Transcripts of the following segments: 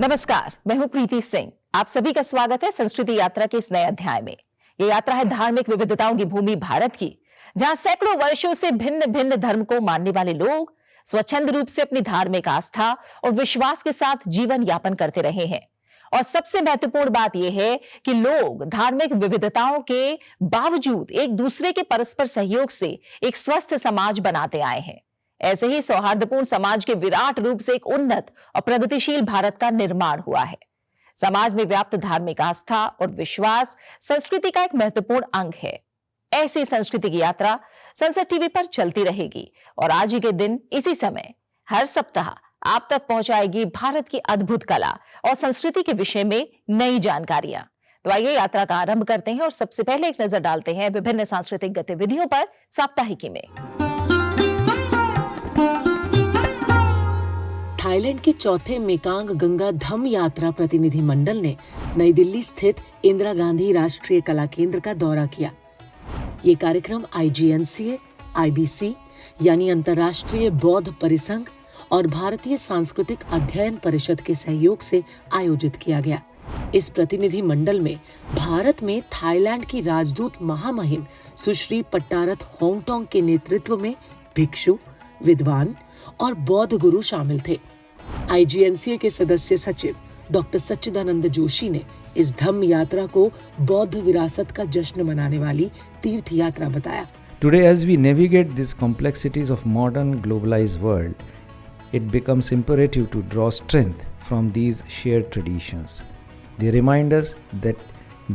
नमस्कार, मैं हूं प्रीति सिंह। आप सभी का स्वागत है संस्कृति यात्रा के इस नए अध्याय में। ये यात्रा है धार्मिक विविधताओं की भूमि भारत की, जहां सैकड़ों वर्षों से भिन्न भिन्न धर्म को मानने वाले लोग स्वच्छंद रूप से अपनी धार्मिक आस्था और विश्वास के साथ जीवन यापन करते रहे हैं। और सबसे महत्वपूर्ण बात यह है कि लोग धार्मिक विविधताओं के बावजूद एक दूसरे के परस्पर सहयोग से एक स्वस्थ समाज बनाते आए हैं। ऐसे ही सौहार्दपूर्ण समाज के विराट रूप से एक उन्नत और प्रगतिशील भारत का निर्माण हुआ है। समाज में व्याप्त धार्मिक आस्था और विश्वास संस्कृति का एक महत्वपूर्ण अंग है। ऐसी संस्कृति की यात्रा संसद टीवी पर चलती रहेगी और आज ही के दिन इसी समय हर सप्ताह आप तक पहुंचाएगी भारत की अद्भुत कला और संस्कृति के विषय में नई जानकारियां। तो आइए यात्रा का आरंभ करते हैं और सबसे पहले एक नजर डालते हैं विभिन्न सांस्कृतिक गतिविधियों पर साप्ताहिकी में। थाईलैंड के चौथे मेकांग गंगा धम यात्रा प्रतिनिधि मंडल ने नई दिल्ली स्थित इंदिरा गांधी राष्ट्रीय कला केंद्र का दौरा किया। ये कार्यक्रम IGNCA, IBC यानी अंतर्राष्ट्रीय बौद्ध परिसंघ और भारतीय सांस्कृतिक अध्ययन परिषद के सहयोग से आयोजित किया गया। इस प्रतिनिधि मंडल में भारत में थाईलैंड की राजदूत महामहिम सुश्री पट्टारथ होंगटोंग के नेतृत्व में भिक्षु, विद्वान और बौद्ध गुरु शामिल थे। IGNCA के सदस्य सचिव डॉक्टर सच्चिदानंद जोशी ने इस धम्म यात्रा को बौद्ध विरासत का जश्न मनाने वाली तीर्थ यात्रा बताया। Today, as we navigate these complexities of modern globalized world, it becomes imperative to draw strength from these shared traditions. They remind us that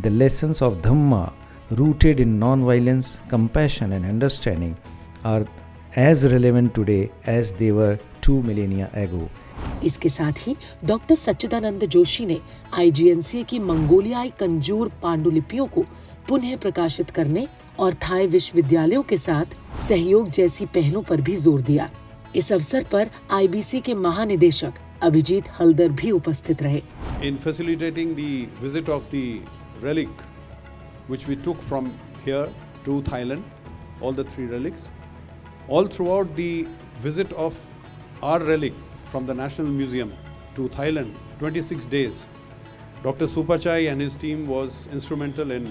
the lessons of Dhamma, rooted in non-violence, compassion and understanding, are as relevant today as they were 2 millennia ago. इसके साथ ही doctor सच्चिदानंद जोशी ने IGNCA की मंगोलियाई कंजूर पांडुलिपियों को पुनः प्रकाशित करने और Thai विश्वविद्यालयों के साथ सहयोग जैसी पहलों पर भी जोर दिया। इस अवसर पर IBC के महानिदेशक अभिजीत हल्दर भी उपस्थित रहे। In facilitating the visit of the relic which we took from here to Thailand, all the 3 relics, all throughout the visit of our relic from the National Museum to Thailand, 26 days, Dr. Supachai and his team was instrumental in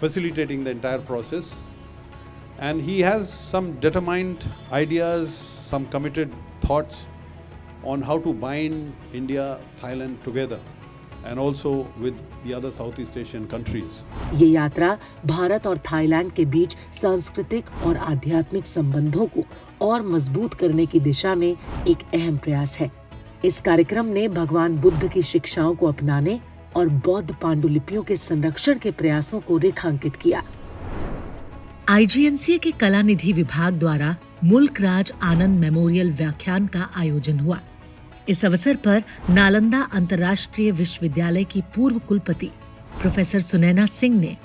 facilitating the entire process. And he has some determined ideas, some committed thoughts on how to bind India, Thailand together and also with the other Southeast Asian countries. ये यात्रा भारत और Thailand के बीच सांस्कृतिक और आध्यात्मिक संबंधों को और मजबूत करने की दिशा में एक अहम प्रयास है। इस कार्यक्रम ने भगवान बुद्ध की शिक्षाओं को अपनाने और बौद्ध पांडुलिपियों के संरक्षण के प्रयासों को रेखांकित किया। IGNCA के कला निधि विभाग द्वारा मुल्क राज आनंद मेमोरियल व्याख्यान का आयोजन हुआ। इस अवसर पर नालंदा अंतर्राष्ट्रीय विश्वविद्यालय की पूर्व कुलपति प्रोफेसर सुनैना सिंह ने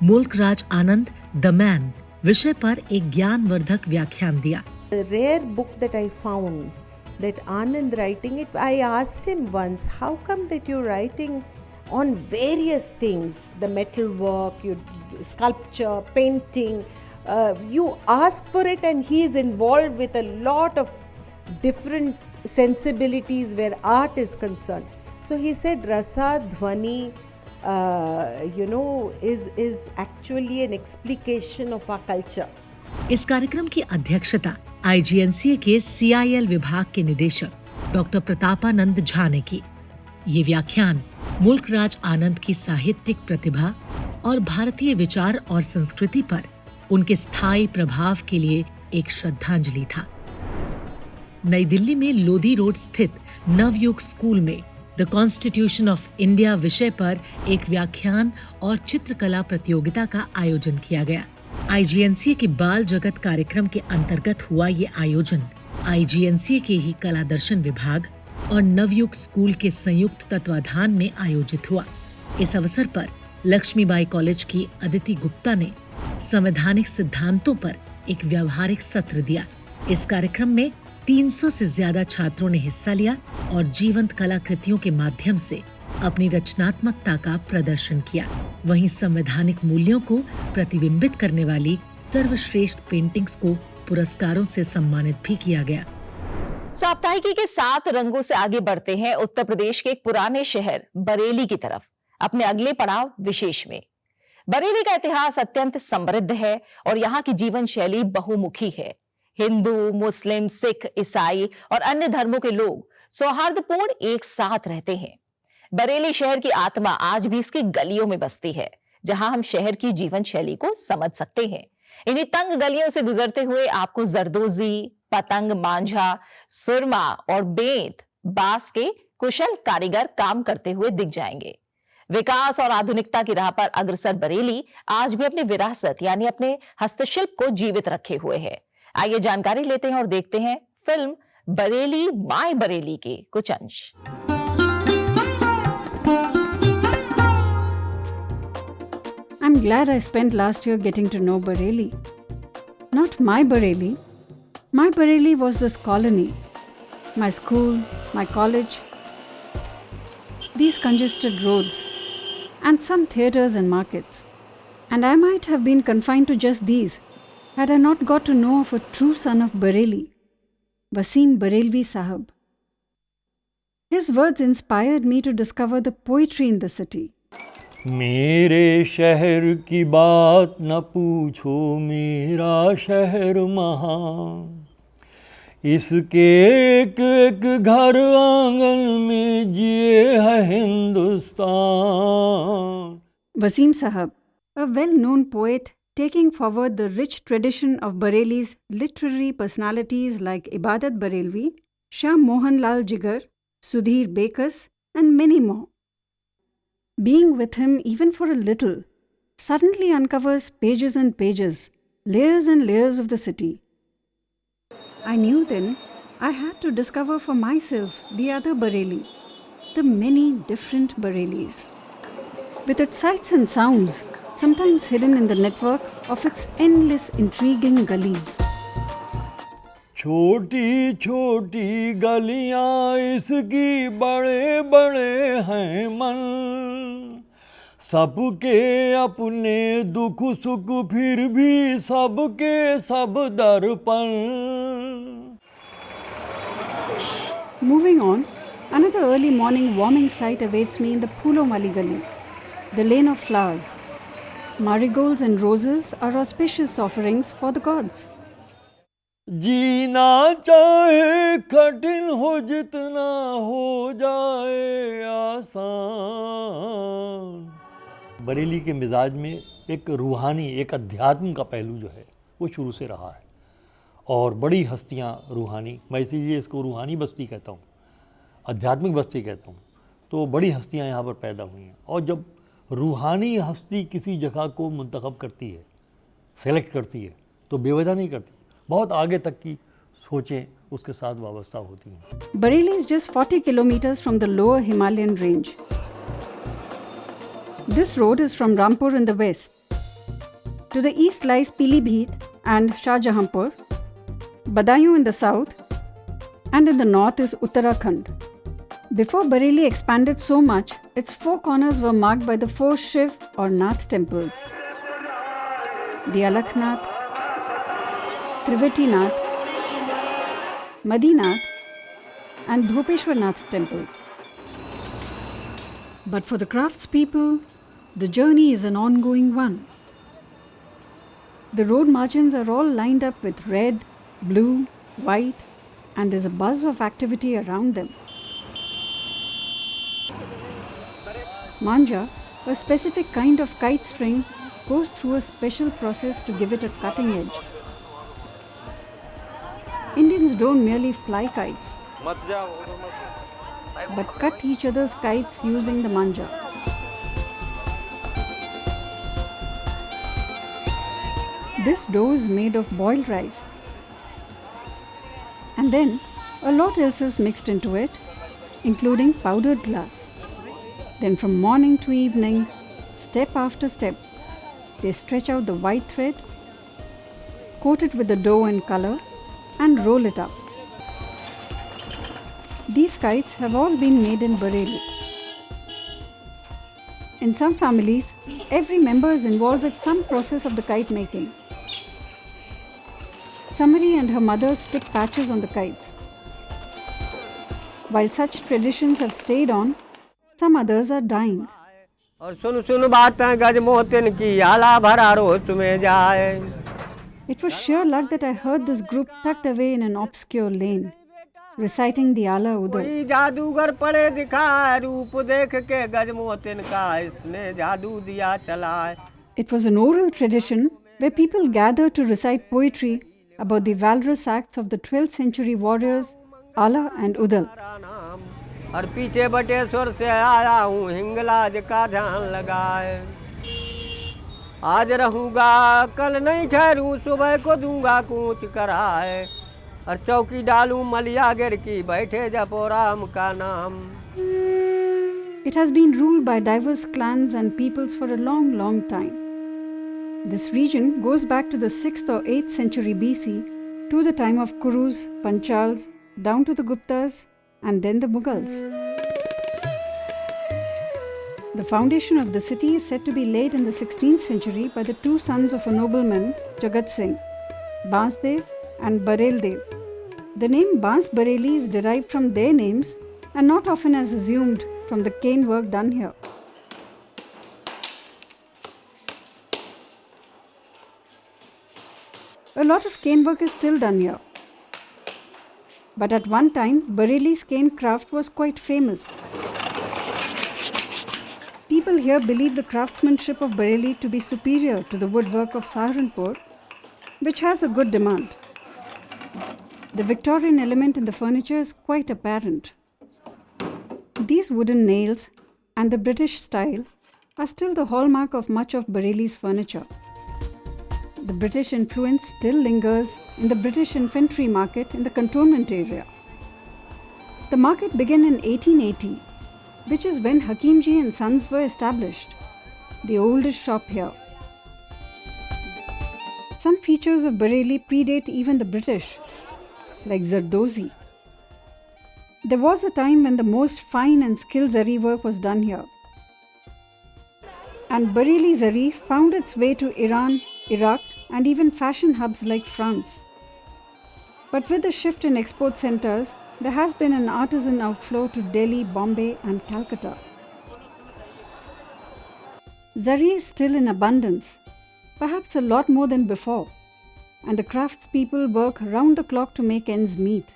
मुल्क राज आनंद द मैन विषय पर एक ज्ञानवर्धक व्याख्यान दिया। A rare book that I found, that Anand writing it, I asked him once, how come that you're writing on various things, the metal work, sculpture, painting, you ask for it and he is involved with a lot of different sensibilities where art is concerned. So he said Rasa Dhwani is actually an explication of our culture. इस कार्यक्रम की अध्यक्षता IGNCA के CIL विभाग के निदेशक doctor प्रतापानंद Jha ने की। ये व्याख्यान मुल्क राज आनंद की साहित्यिक प्रतिभा और भारतीय विचार और संस्कृति पर उनके स्थायी प्रभाव के लिए एक श्रद्धांजलि था। नई दिल्ली में लोधी रोड स्थित नवयुग स्कूल में द कॉन्स्टिट्यूशन ऑफ इंडिया विषय पर एक व्याख्यान और चित्रकला प्रतियोगिता का आयोजन किया गया। IGNCA के बाल जगत कार्यक्रम के अंतर्गत हुआ ये आयोजन IGNCA के ही कला दर्शन विभाग और नवयुग स्कूल के संयुक्त तत्वाधान में आयोजित हुआ। इस अवसर पर लक्ष्मीबाई कॉलेज की अदिति गुप्ता ने संवैधानिक सिद्धांतों पर एक व्यावहारिक सत्र दिया। इस कार्यक्रम में 300 से ज्यादा छात्रों ने हिस्सा लिया और जीवंत कलाकृतियों के माध्यम से अपनी रचनात्मकता का प्रदर्शन किया। वहीं संवैधानिक मूल्यों को प्रतिबिंबित करने वाली सर्वश्रेष्ठ पेंटिंग्स को पुरस्कारों से सम्मानित भी किया गया। साप्ताहिकी के 7 रंगों से आगे बढ़ते हैं उत्तर प्रदेश के एक पुराने शहर बरेली की तरफ, अपने अगले पड़ाव विशेष में। बरेली का इतिहास अत्यंत समृद्ध है और यहाँ की जीवन शैली बहुमुखी है। हिंदू, मुस्लिम, सिख, ईसाई और अन्य धर्मों के लोग सौहार्दपूर्ण एक साथ रहते हैं। बरेली शहर की आत्मा आज भी इसकी गलियों में बसती है, जहां हम शहर की जीवन शैली को समझ सकते हैं। इन्हीं तंग गलियों से गुजरते हुए आपको जरदोजी, पतंग, मांझा, सुरमा और बेंत बांस के कुशल कारीगर काम करते हुए दिख जाएंगे। विकास और आधुनिकता की राह पर अग्रसर बरेली आज भी अपनी विरासत यानी अपने हस्तशिल्प को जीवित रखे हुए है। आइए जानकारी लेते हैं और देखते हैं फिल्म बरेली माय बरेली के कुछ अंश। I'm glad I spent last year getting to know Bareilly. Not my Bareilly. My Bareilly was this colony, my school, my college, these congested roads, and some theatres and markets. And I might have been confined to just these had I not got to know of a true son of Bareilly, Wasim Barelvi Sahab. His words inspired me to discover the poetry in the city. मेरे शहर की बात न पूछो, मेरा शहर महान, इसके एक एक घर आंगन में जिए है Hindustan. Wasim Sahab, a well-known poet taking forward the rich tradition of Bareilly's literary personalities like Ibadat Barelvi, Shah Mohan Lal Jigar, Sudhir Bekas, and many more. Being with him even for a little suddenly uncovers pages and pages, layers and layers of the city. I knew then I had to discover for myself the other Bareilly, the many different Bareillys, with its sights and sounds, sometimes hidden in the network of its endless intriguing gullies. छोटी छोटी गलियां इसकी बड़े बड़े हैं मन, सबके अपने दुख सुख फिर भी सबके सब दर्पण। Moving on, another early morning warming sight awaits me in the Phoolon Wali Gali, the lane of flowers. Marigolds and roses are auspicious offerings for the gods. जीना चाहे कठिन हो जितना हो जाए आसान। बरेली के मिजाज में एक रूहानी, एक अध्यात्म का पहलू जो है वो शुरू से रहा है और बड़ी हस्तियां रूहानी, मैं इसीलिए इसको रूहानी बस्ती कहता हूँ, आध्यात्मिक बस्ती कहता हूँ। तो बड़ी हस्तियां यहाँ पर पैदा हुई हैं और जब रूहानी हस्ती किसी जगह को मुंतखब करती है, सेलेक्ट करती है, तो बेवजह नहीं करती, बहुत आगे तक की सोचें उसके साथ वाबस्ता होती हैं। Bareilly is just 40 kilometers from the lower Himalayan range. This road is from Rampur in the west. To the east lies Pilibhit and Shahjahanpur, Badaयूं in the south, and in the north is Uttarakhand. Before Bareilly expanded so much, its four corners were marked by the four Shiv or Nath temples: the Alaknath, Trivetinath, Madinath, and Bhopeshwarnath temples. But for the craftspeople, the journey is an ongoing one. The road margins are all lined up with red, blue, white, and there's a buzz of activity around them. Manja, a specific kind of kite string, goes through a special process to give it a cutting edge. Indians don't merely fly kites, but cut each other's kites using the manja. This dough is made of boiled rice, and then a lot else is mixed into it, including powdered glass. Then from morning to evening, step after step, they stretch out the white thread, coat it with the dough and color, and roll it up. These kites have all been made in Bareilly. In some families, every member is involved with some process of the kite making. Samari and her mother stick patches on the kites. While such traditions have stayed on, some others are dying. और सुन सुन बातें गज मोहतिन की आला भरा रोच में जाए। It was sheer luck that I heard this group tucked away in an obscure lane, reciting the Ala Udal. कोई जादूगर पड़े दिखाए रूप देख के गज मोहतिन का इसने जादू दिया चलाए। It was an oral tradition where people gathered to recite poetry about the valorous acts of the 12th century warriors Ala and Udal. और पीछे बटेश्वर से आया हूँ हिंगलाज का ध्यान लगाए। आज रहूँगा कल नहीं ठहरूँ सुबह को दूंगा कूच कराए। और चौकी डालूं मलिया गिर की बैठे जपो राम का नाम। It has been ruled by diverse clans and peoples for a long, long time. This region goes back to the 6th or 8th century BC, to the time of Kurus, Panchals, down to the Guptas, and then the Mughals. The foundation of the city is said to be laid in the 16th century by the two sons of a nobleman, Jagat Singh, Bansdev and Barel Dev. The name Bans Bareli is derived from their names and not often as assumed from the cane work done here. A lot of cane work is still done here. But at one time, Bareli's cane craft was quite famous. People here believe the craftsmanship of Bareli to be superior to the woodwork of Saharanpur, which has a good demand. The Victorian element in the furniture is quite apparent. These wooden nails and the British style are still the hallmark of much of Bareli's furniture. The British influence still lingers in the British infantry market in the cantonment area. The market began in 1880, which is when Hakimji and Sons were established, the oldest shop here. Some features of Bareli predate even the British, like Zardozi. There was a time when the most fine and skilled zari work was done here. And Bareli zari found its way to Iran, Iraq, and even fashion hubs like France. But with the shift in export centers, there has been an artisan outflow to Delhi, Bombay, and Calcutta. Zari is still in abundance, perhaps a lot more than before, and the craftspeople work round the clock to make ends meet.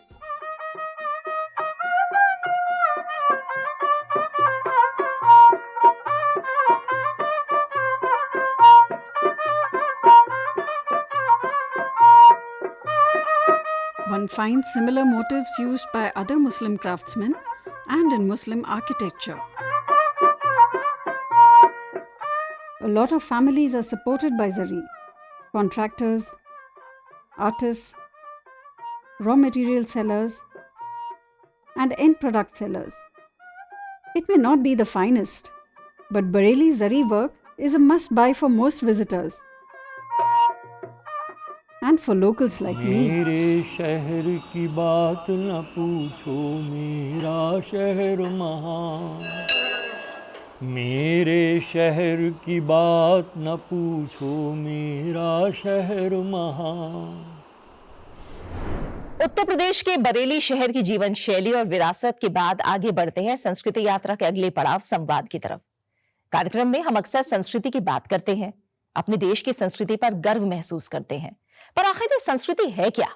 One finds similar motifs used by other Muslim craftsmen and in Muslim architecture. A lot of families are supported by Zari: contractors, artists, raw material sellers, and end product sellers. It may not be the finest, but Bareli Zari work is a must-buy for most visitors. And for locals like me. मेरे शहर की बात न पूछो मेरा शहर महान। मेरे शहर की बात न पूछो मेरा शहर महान। उत्तर प्रदेश के बरेली शहर की जीवन शैली और विरासत के बाद आगे बढ़ते हैं संस्कृति यात्रा के अगले पड़ाव संवाद की तरफ। कार्यक्रम में हम अक्सर संस्कृति की बात करते हैं, अपने देश की संस्कृति पर गर्व महसूस करते हैं, पर आखिर ये संस्कृति है क्या?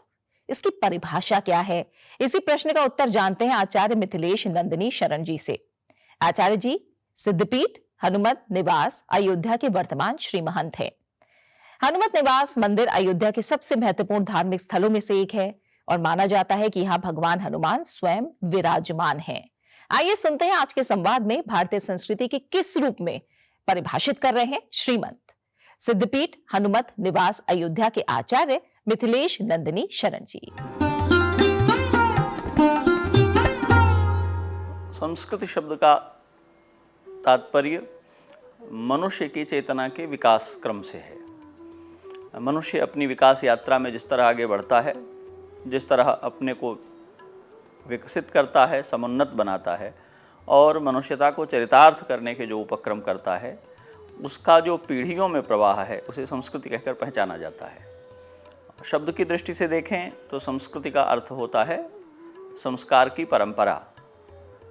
इसकी परिभाषा क्या है? इसी प्रश्न का उत्तर जानते हैं आचार्य मिथिलेश नंदिनी शरण जी से। आचार्य जी सिद्धपीठ हनुमत निवास अयोध्या के वर्तमान श्री महंत हैं। हनुमत निवास मंदिर अयोध्या के सबसे महत्वपूर्ण धार्मिक स्थलों में से एक है और माना जाता है कि यहाँ भगवान हनुमान स्वयं विराजमान हैं। आइए सुनते हैं आज के संवाद में भारतीय संस्कृति के किस रूप में परिभाषित कर रहे हैं श्रीमंत सिद्धपीठ हनुमत निवास अयोध्या के आचार्य मिथिलेश नंदिनी शरण जी। संस्कृति शब्द का तात्पर्य मनुष्य की चेतना के विकास क्रम से है। मनुष्य अपनी विकास यात्रा में जिस तरह आगे बढ़ता है, जिस तरह अपने को विकसित करता है, समुन्नत बनाता है और मनुष्यता को चरितार्थ करने के जो उपक्रम करता है, उसका जो पीढ़ियों में प्रवाह है उसे संस्कृति कहकर पहचाना जाता है। शब्द की दृष्टि से देखें तो संस्कृति का अर्थ होता है संस्कार की परंपरा,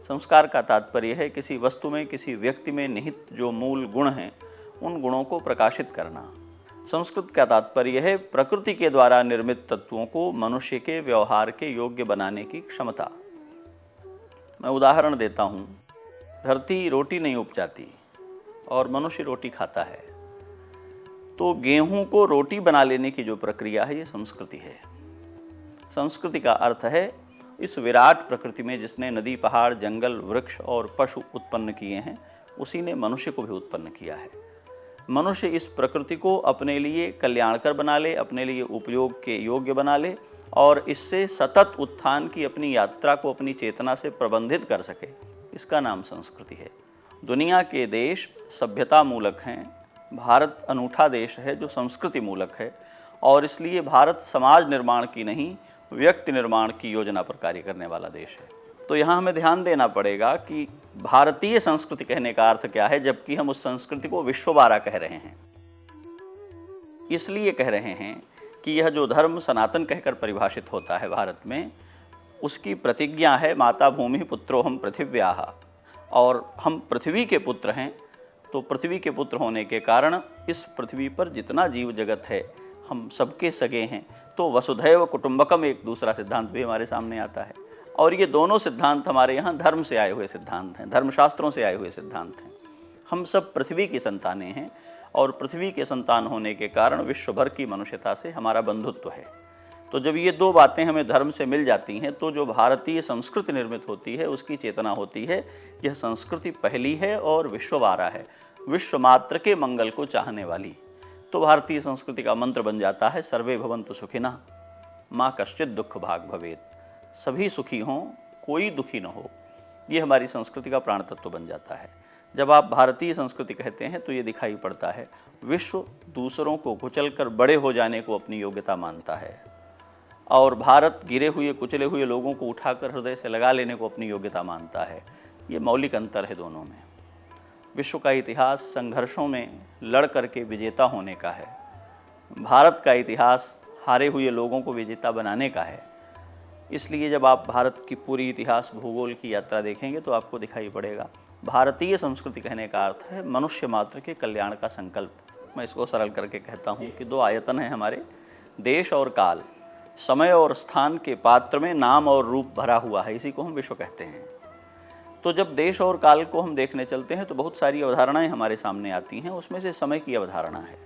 संस्कार का तात्पर्य है किसी वस्तु में, किसी व्यक्ति में निहित जो मूल गुण हैं उन गुणों को प्रकाशित करना। संस्कृत का तात्पर्य है प्रकृति के द्वारा निर्मित तत्वों को मनुष्य के व्यवहार के योग्य बनाने की क्षमता। मैं उदाहरण देता हूँ, धरती रोटी नहीं उपजाती और मनुष्य रोटी खाता है, तो गेहूं को रोटी बना लेने की जो प्रक्रिया है ये संस्कृति है। संस्कृति का अर्थ है इस विराट प्रकृति में जिसने नदी, पहाड़, जंगल, वृक्ष और पशु उत्पन्न किए हैं, उसी ने मनुष्य को भी उत्पन्न किया है। मनुष्य इस प्रकृति को अपने लिए कल्याणकर बना ले, अपने लिए उपयोग के योग्य बना ले और इससे सतत उत्थान की अपनी यात्रा को अपनी चेतना से प्रबंधित कर सके, इसका नाम संस्कृति है। दुनिया के देश सभ्यता मूलक हैं, भारत अनूठा देश है जो संस्कृति मूलक है और इसलिए भारत समाज निर्माण की नहीं, व्यक्ति निर्माण की योजना पर कार्य करने वाला देश है। तो यहाँ हमें ध्यान देना पड़ेगा कि भारतीय संस्कृति कहने का अर्थ क्या है, जबकि हम उस संस्कृति को विश्वबारा कह रहे हैं। इसलिए कह रहे हैं कि यह जो धर्म सनातन कहकर परिभाषित होता है भारत में, उसकी प्रतिज्ञा है माता भूमि पुत्रोहम पृथिव्याः, और हम पृथ्वी के पुत्र हैं। तो पृथ्वी के पुत्र होने के कारण इस पृथ्वी पर जितना जीव जगत है हम सबके सगे हैं। तो वसुधैव कुटुंबकम एक दूसरा सिद्धांत भी हमारे सामने आता है और ये दोनों सिद्धांत हमारे यहाँ धर्म से आए हुए सिद्धांत हैं, धर्मशास्त्रों से आए हुए सिद्धांत हैं। हम सब पृथ्वी की संतानें हैं और पृथ्वी के संतान होने के कारण विश्व भर की मनुष्यता से हमारा बंधुत्व है। तो जब ये दो बातें हमें धर्म से मिल जाती हैं तो जो भारतीय संस्कृति निर्मित होती है उसकी चेतना होती है यह संस्कृति पहली है और विश्वबारा है, विश्व मात्र के मंगल को चाहने वाली। तो भारतीय संस्कृति का मंत्र बन जाता है सर्वे भवन्तु सुखिनः माँ कश्चित् दुःख भाग् भवेत्, सभी सुखी हों, कोई दुखी न हो। ये हमारी संस्कृति का प्राण तत्व बन जाता है। जब आप भारतीय संस्कृति कहते हैं तो ये दिखाई पड़ता है विश्व दूसरों को कुचलकर बड़े हो जाने को अपनी योग्यता मानता है और भारत गिरे हुए कुचले हुए लोगों को उठाकर हृदय से लगा लेने को अपनी योग्यता मानता है। ये मौलिक अंतर है दोनों में। विश्व का इतिहास संघर्षों में लड़ करके विजेता होने का है, भारत का इतिहास हारे हुए लोगों को विजेता बनाने का है। इसलिए जब आप भारत की पूरी इतिहास भूगोल की यात्रा देखेंगे तो आपको दिखाई पड़ेगा भारतीय संस्कृति कहने का अर्थ है मनुष्य मात्र के कल्याण का संकल्प। मैं इसको सरल करके कहता हूँ कि दो आयतन हैं हमारे, देश और काल, समय और स्थान के पात्र में नाम और रूप भरा हुआ है, इसी को हम विश्व कहते हैं। तो जब देश और काल को हम देखने चलते हैं तो बहुत सारी अवधारणाएं हमारे सामने आती हैं, उसमें से समय की अवधारणा है।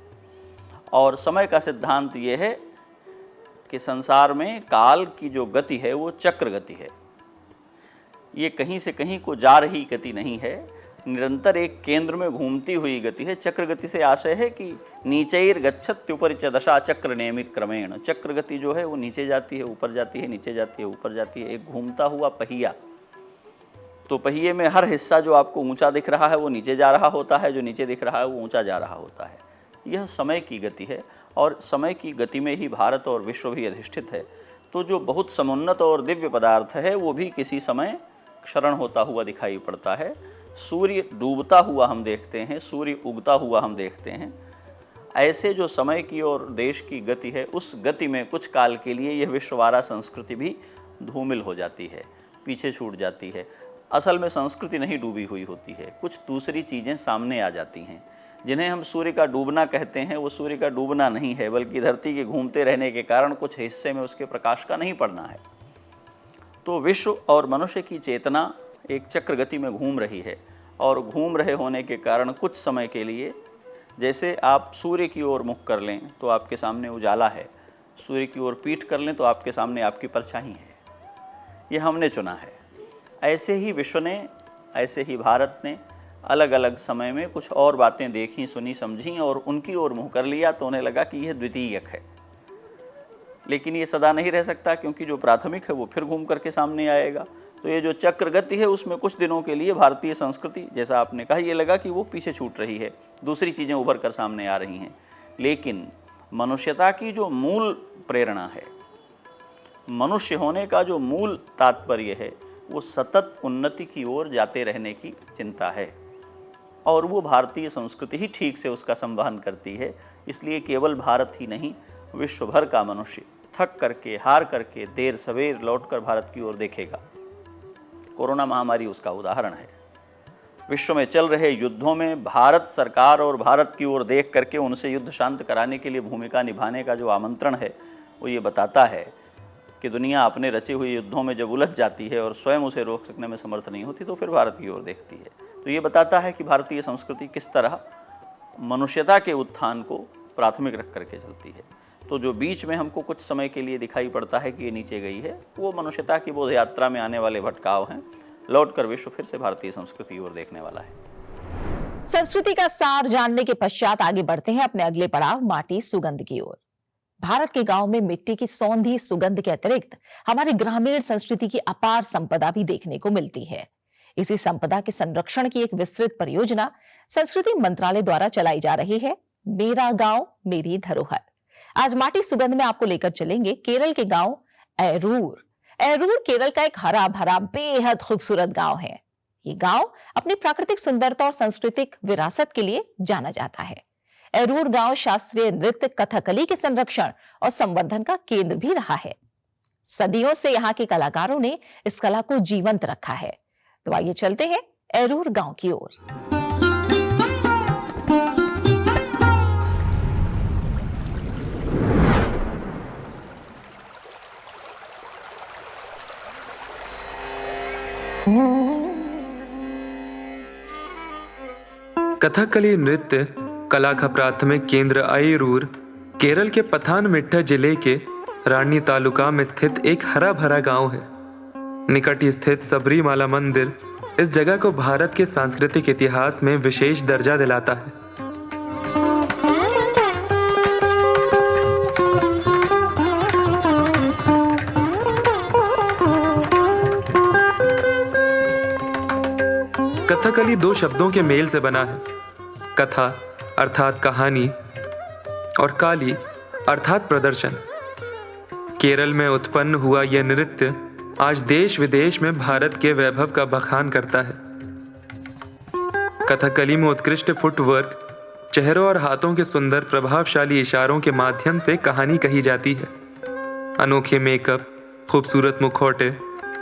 और समय का सिद्धांत ये है कि संसार में काल की जो गति है वो चक्र गति है, ये कहीं से कहीं को जा रही गति नहीं है, निरंतर एक केंद्र में घूमती हुई गति है। चक्र गति से आशय है कि नीचैर गच्छत्युपरि च दशा चक्र नियमित क्रमेण। चक्र गति जो है वो नीचे जाती है, ऊपर जाती है, नीचे जाती है, ऊपर जाती है, एक घूमता हुआ पहिया। तो पहिए में हर हिस्सा जो आपको ऊंचा दिख रहा है वो नीचे जा रहा होता है, जो नीचे दिख रहा है वो ऊंचा जा रहा होता है। यह समय की गति है और समय की गति में ही भारत और विश्व भी अधिष्ठित है। तो जो बहुत समुन्नत और दिव्य पदार्थ है वो भी किसी समय क्षरण होता हुआ दिखाई पड़ता है। सूर्य डूबता हुआ हम देखते हैं, सूर्य उगता हुआ हम देखते हैं। ऐसे जो समय की और देश की गति है, उस गति में कुछ काल के लिए यह विश्ववारा संस्कृति भी धूमिल हो जाती है, पीछे छूट जाती है। असल में संस्कृति नहीं डूबी हुई होती है, कुछ दूसरी चीज़ें सामने आ जाती हैं। जिन्हें हम सूर्य का डूबना कहते हैं वो सूर्य का डूबना नहीं है, बल्कि धरती के घूमते रहने के कारण कुछ हिस्से में उसके प्रकाश का नहीं पड़ना है। तो विश्व और मनुष्य की चेतना एक चक्र गति में घूम रही है और घूम रहे होने के कारण कुछ समय के लिए, जैसे आप सूर्य की ओर मुख कर लें तो आपके सामने उजाला है, सूर्य की ओर पीठ कर लें तो आपके सामने आपकी परछाई है। ये हमने चुना है। ऐसे ही विश्व ने, ऐसे ही भारत ने अलग अलग समय में कुछ और बातें देखी, सुनी, समझी और उनकी ओर मुँह कर लिया तो उन्हें लगा कि यह द्वितीयक है। लेकिन ये सदा नहीं रह सकता, क्योंकि जो प्राथमिक है वो फिर घूम करके सामने आएगा। तो ये जो चक्र गति है उसमें कुछ दिनों के लिए भारतीय संस्कृति, जैसा आपने कहा, ये लगा कि वो पीछे छूट रही है, दूसरी चीज़ें उभर कर सामने आ रही हैं। लेकिन मनुष्यता की जो मूल प्रेरणा है, मनुष्य होने का जो मूल तात्पर्य है, वो सतत उन्नति की ओर जाते रहने की चिंता है और वो भारतीय संस्कृति ही ठीक से उसका संवहन करती है। इसलिए केवल भारत ही नहीं, विश्व भर का मनुष्य थक करके, हार करके, देर सवेर लौटकर भारत की ओर देखेगा। कोरोना महामारी उसका उदाहरण है। विश्व में चल रहे युद्धों में भारत सरकार और भारत की ओर देख करके उनसे युद्ध शांत कराने के लिए भूमिका निभाने का जो आमंत्रण है वो ये बताता है कि दुनिया अपने रचे हुए युद्धों में जब उलझ जाती है और स्वयं उसे रोक सकने में समर्थ नहीं होती तो फिर भारत की ओर देखती है। तो ये बताता है कि भारतीय संस्कृति किस तरह मनुष्यता के उत्थान को प्राथमिक रख करके चलती है। तो जो बीच में हमको कुछ समय के लिए दिखाई पड़ता है कि ये नीचे गई है, वो मनुष्यता की बोध यात्रा में आने वाले भटकाव हैं। लौटकर विश्व फिर से भारतीय संस्कृति की ओर देखने वाला है। संस्कृति का सार जानने के पश्चात आगे बढ़ते हैं अपने अगले पड़ाव माटी सुगंध की ओर। भारत के गांव में मिट्टी की सौंधी सुगंध के अतिरिक्त हमारी ग्रामीण संस्कृति की अपार संपदा भी देखने को मिलती है। इसी संपदा के संरक्षण की एक विस्तृत परियोजना संस्कृति मंत्रालय द्वारा चलाई जा रही है, मेरा गांव मेरी धरोहर। आज माटी सुगंध में आपको लेकर चलेंगे केरल के गांव एरूर। एरूर केरल का एक हरा भरा बेहद खूबसूरत गांव है। ये गांव अपनी प्राकृतिक सुंदरता और सांस्कृतिक विरासत के लिए जाना जाता है। एरूर गांव शास्त्रीय नृत्य कथकली के संरक्षण और संवर्धन का केंद्र भी रहा है। सदियों से यहाँ के कलाकारों ने इस कला को जीवंत रखा है। तो आइए चलते हैं एरूर गांव की ओर। कथकली नृत्य कला का प्राथमिक केंद्र एरूर केरल के पथानमथिट्टा जिले के रानी तालुका में स्थित एक हरा भरा गांव है। निकट ही स्थित सबरीमाला मंदिर इस जगह को भारत के सांस्कृतिक इतिहास में विशेष दर्जा दिलाता है। कथकली दो शब्दों के मेल से बना है। कथा अर्थात कहानी और काली अर्थात प्रदर्शन। केरल में उत्पन्न हुआ यह नृत्य आज देश विदेश में भारत के वैभव का बखान करता है। कथकली में उत्कृष्ट फुटवर्क, चेहरों और हाथों के सुंदर प्रभावशाली इशारों के माध्यम से कहानी कही जाती है। अनोखे मेकअप, खूबसूरत मुखौटे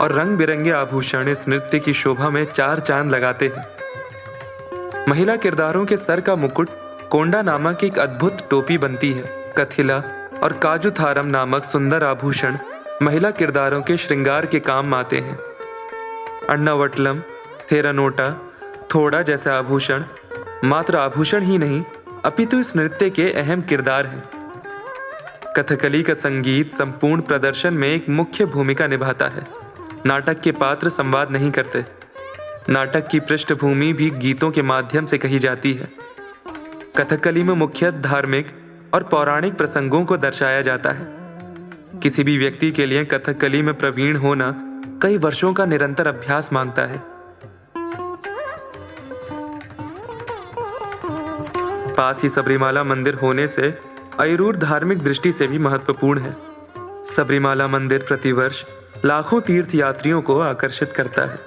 और रंग बिरंगे आभूषण इस नृत्य की शोभा में चार चांद लगाते हैं। महिला किरदारों के सर का मुकुट कोंडा नामक एक अद्भुत टोपी बनती है। कथिला और काजुथारम नामक सुंदर आभूषण महिला किरदारों के श्रृंगार के काम आते हैं। अन्नावटलम, थेरानोटा, थोड़ा जैसे आभूषण मात्र आभूषण ही नहीं अपितु इस नृत्य के अहम किरदार हैं। कथकली का संगीत संपूर्ण प्रदर्शन में एक मुख्य भूमिका निभाता है। नाटक के पात्र संवाद नहीं करते। नाटक की पृष्ठभूमि भी गीतों के माध्यम से कही जाती है। कथकली में मुख्यतः धार्मिक और पौराणिक प्रसंगों को दर्शाया जाता है। किसी भी व्यक्ति के लिए कथकली में प्रवीण होना कई वर्षों का निरंतर अभ्यास मांगता है। पास ही सबरीमाला मंदिर होने से एरूर धार्मिक दृष्टि से भी महत्वपूर्ण है। सबरीमाला मंदिर प्रतिवर्ष लाखों तीर्थयात्रियों को आकर्षित करता है।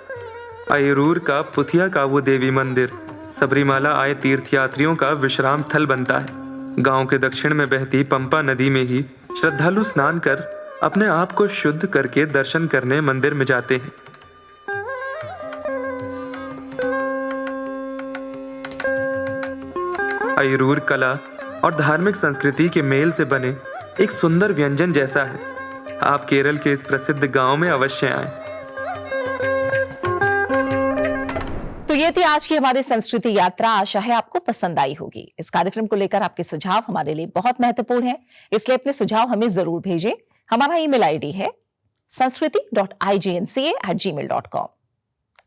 एरूर का पुथिया कावू देवी मंदिर सबरीमाला आए तीर्थयात्रियों का विश्राम स्थल बनता है। गांव के दक्षिण में बहती पंपा नदी में ही श्रद्धालु स्नान कर अपने आप को शुद्ध करके दर्शन करने मंदिर में जाते हैं। एरूर कला और धार्मिक संस्कृति के मेल से बने एक सुंदर व्यंजन जैसा है। आप केरल के इस प्रसिद्ध गांव में अवश्य आएं। तो ये थी आज की हमारी संस्कृति यात्रा। आशा है आपको पसंद आई होगी। इस कार्यक्रम को लेकर आपके सुझाव हमारे लिए बहुत महत्वपूर्ण है, इसलिए अपने सुझाव हमें जरूर भेजें। हमारा ईमेल आईडी है sanskriti.ignca@gmail.com।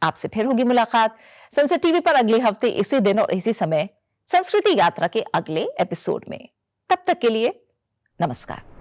आपसे फिर होगी मुलाकात सनसेट टीवी पर अगले हफ्ते इसी दिन और इसी समय संस्कृति यात्रा के अगले एपिसोड में। तब तक के लिए नमस्कार।